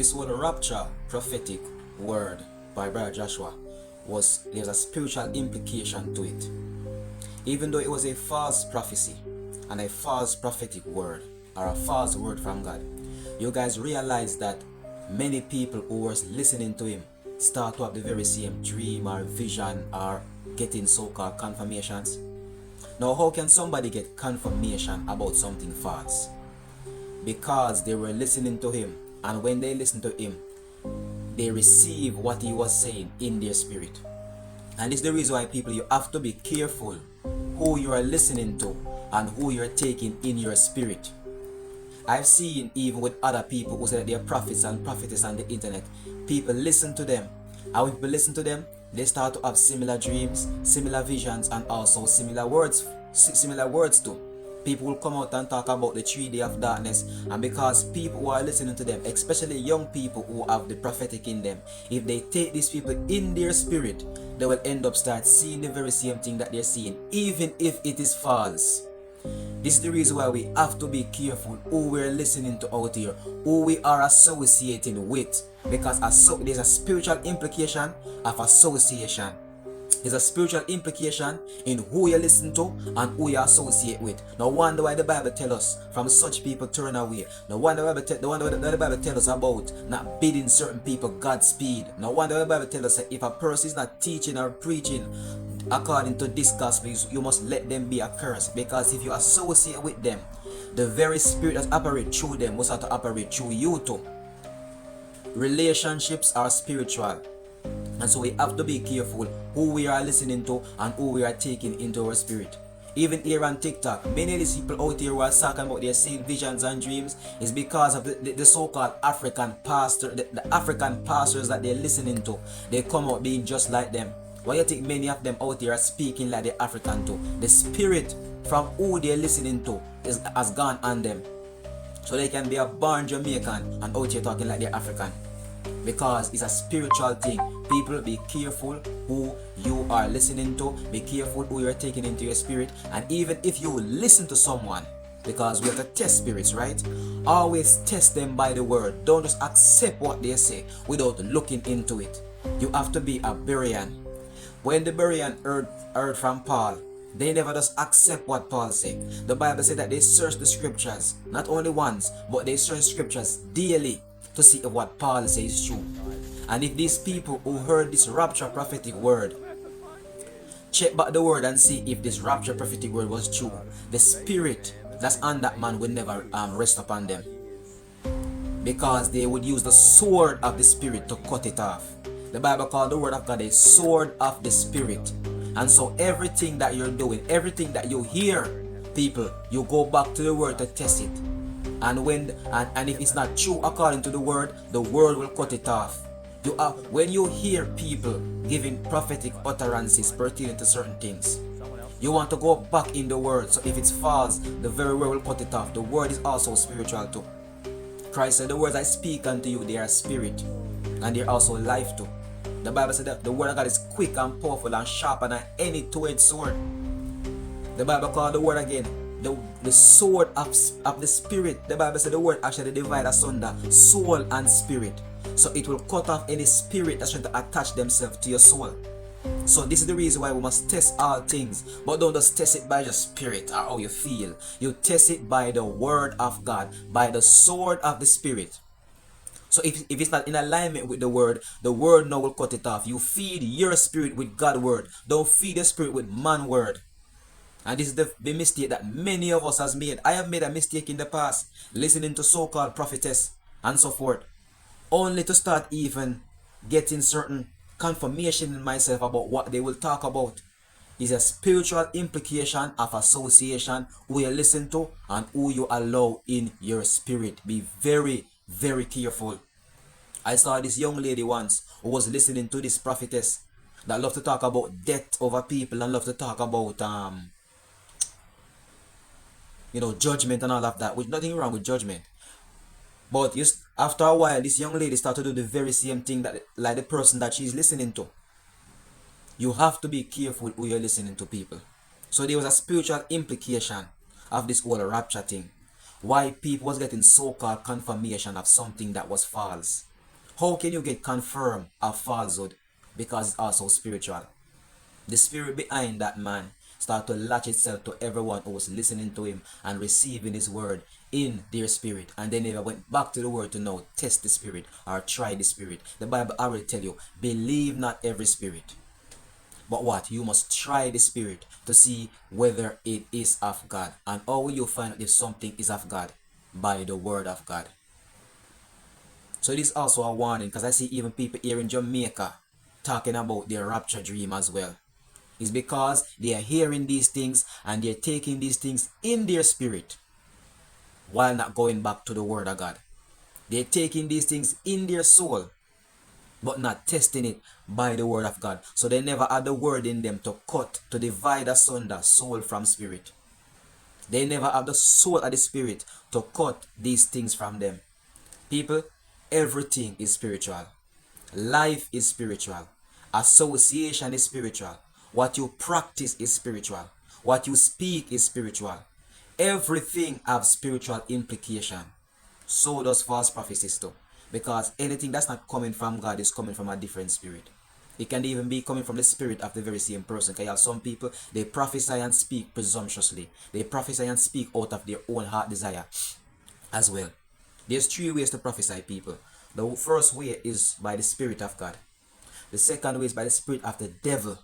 this word rapture prophetic word by Brother Joshua there's a spiritual implication to it. Even though it was a false prophecy and a false prophetic word or a false word from God, you guys realize that many people who were listening to him start to have the very same dream or vision or getting so-called confirmations. Now, how can somebody get confirmation about something false? Because they were listening to him, and when they listen to him, they receive what he was saying in their spirit. And this is the reason why people, you have to be careful who you are listening to and who you are taking in your spirit. I've seen even with other people who say that they are prophets and prophetess on the internet, people listen to them, and when people listen to them, they start to have similar dreams, similar visions, and also similar words too. People will come out and talk about the 3 days of darkness, and because people who are listening to them, especially young people who have the prophetic in them, if they take these people in their spirit, they will end up start seeing the very same thing that they're seeing, even if it is false. This is the reason why we have to be careful who we're listening to out here, who we are associating with, because there's a spiritual implication of association. There's a spiritual implication in who you listen to and who you associate with. No wonder why the Bible tells us from such people turn away. No wonder why the Bible tells us about not bidding certain people Godspeed. No wonder why the Bible tells us that if a person is not teaching or preaching according to this gospel, you must let them be accursed. Because if you associate with them, the very spirit that operates through them must have to operate through you too. Relationships are spiritual. And so we have to be careful who we are listening to and who we are taking into our spirit. Even here on TikTok, many of these people out here who are talking about their seeing visions and dreams is because of the so-called African pastor, the African pastors that they're listening to. They come out being just like them. Why you think many of them out here are speaking like the African too? The spirit from who they're listening to has gone on them. So they can be a born Jamaican and out here talking like they're African. Because it's a spiritual thing. People, be careful who you are listening to. Be careful who you are taking into your spirit. And even if you listen to someone, because we have to test spirits, right? Always test them by the word. Don't just accept what they say without looking into it. You have to be a Berean. When the Berean heard from Paul, they never just accept what Paul said. The Bible said that they search the scriptures, not only once, but they search scriptures daily to see if what Paul says is true. And if these people who heard this rapture prophetic word check back the word and see if this rapture prophetic word was true, the spirit that's on that man will never rest upon them, because they would use the sword of the spirit to cut it off. The Bible called the word of God a sword of the spirit. And so everything that you're doing, everything that you hear, people, you go back to the word to test it. And if it's not true according to the word will cut it off. When you hear people giving prophetic utterances pertaining to certain things, you want to go back in the word. So if it's false, the very word will cut it off. The word is also spiritual too. Christ said, the words I speak unto you, they are spirit, and they are also life too. The Bible said that the word of God is quick and powerful and sharper than any two-edged sword. The Bible called the word again the sword of the spirit. The Bible said the word actually divide asunder soul and spirit. So it will cut off any spirit that's trying to attach themselves to your soul. So this is the reason why we must test all things. But don't just test it by your spirit or how you feel. You test it by the word of God, by the sword of the spirit. So if it's not in alignment with the word now will cut it off. You feed your spirit with God's word. Don't feed your spirit with man's word. And this is the mistake that many of us has made. I have made a mistake in the past, listening to so-called prophetess and so forth, only to start even getting certain confirmation in myself about what they will talk about. Is a spiritual implication of association, who you listen to and who you allow in your spirit. Be very, very careful. I saw this young lady once who was listening to this prophetess that loved to talk about death over people and loved to talk about judgment and all of that, which nothing wrong with judgment. But after a while, this young lady started to do the very same thing that like the person that she's listening to. You have to be careful who you're listening to, people. So there was a spiritual implication of this whole rapture thing. Why people was getting so-called confirmation of something that was false. How can you get confirmed of falsehood? Because it's also spiritual. The spirit behind that man start to latch itself to everyone who was listening to him and receiving his word in their spirit, and they never went back to the word to now test the spirit or try the spirit. The Bible already tell you, believe not every spirit, but what? You must try the spirit to see whether it is of God. And how will you find out if something is of God? By the word of God. So this is also a warning, because I see even people here in Jamaica talking about their rapture dream as well. It's because they are hearing these things and they're taking these things in their spirit while not going back to the word of God. They're taking these things in their soul but not testing it by the word of God. So they never had the word in them to cut, to divide asunder soul from spirit. They never have the soul of the spirit to cut these things from them. People, everything is spiritual. Life is spiritual. Association is spiritual. What you practice is spiritual. What you speak is spiritual. Everything has spiritual implication. So does false prophecies too. Because anything that's not coming from God is coming from a different spirit. It can even be coming from the spirit of the very same person. Because you have some people, they prophesy and speak presumptuously. They prophesy and speak out of their own heart desire as well. There's three ways to prophesy, people. The first way is by the Spirit of God. The second way is by the spirit of the devil.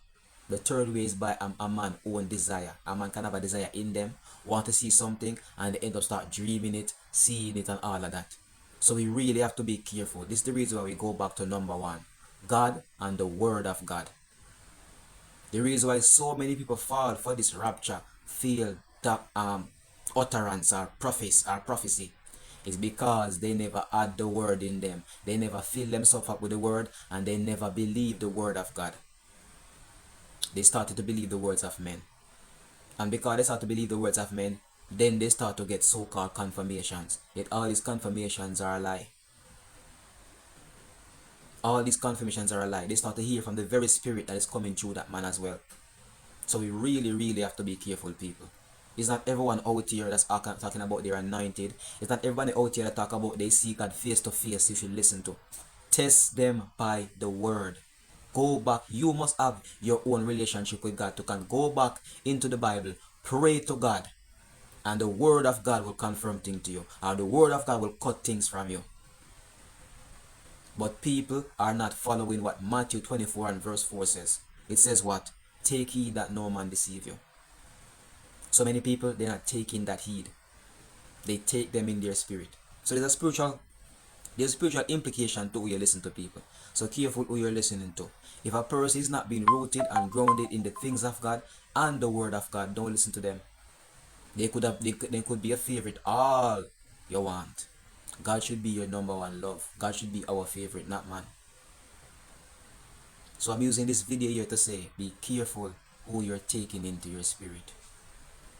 The third way is by a man's own desire. A man can have a desire in them, want to see something, and they end up start dreaming it, seeing it, and all of that. So we really have to be careful. This is the reason why we go back to number one, God and the Word of God. The reason why so many people fall for this rapture, feel that utterance or prophecy is because they never had the word in them. They never fill themselves up with the word, and they never believe the word of God. They started to believe the words of men. And because they start to believe the words of men, then they start to get so-called confirmations. Yet all these confirmations are a lie. All these confirmations are a lie. They start to hear from the very spirit that is coming through that man as well. So we really, really have to be careful, people. It's not everyone out here that's talking about they're anointed. It's not everybody out here that talk about they see God face to face you should listen to. Test them by the word. Go back. You must have your own relationship with God to go back into the Bible. Pray to God. And the word of God will confirm things to you. Or the word of God will cut things from you. But people are not following what Matthew 24 and verse 4 says. It says what? Take heed that no man deceive you. So many people, they're not taking that heed. They take them in their spirit. So there's a spiritual implication to who you listen to, people. So careful who you're listening to. If a person is not being rooted and grounded in the things of God and the word of God, don't listen to them. They could be a favorite all you want. God should be your number one love. God should be our favorite, not man. So I'm using this video here to say, be careful who you're taking into your spirit.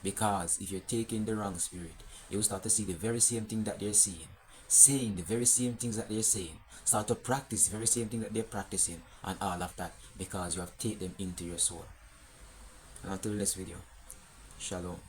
Because if you're taking the wrong spirit, you will start to see the very same thing that they're seeing, saying the very same things that they're saying, start to practice the very same thing that they're practicing, and all of that because you have taken them into your soul. And until the next video, shalom.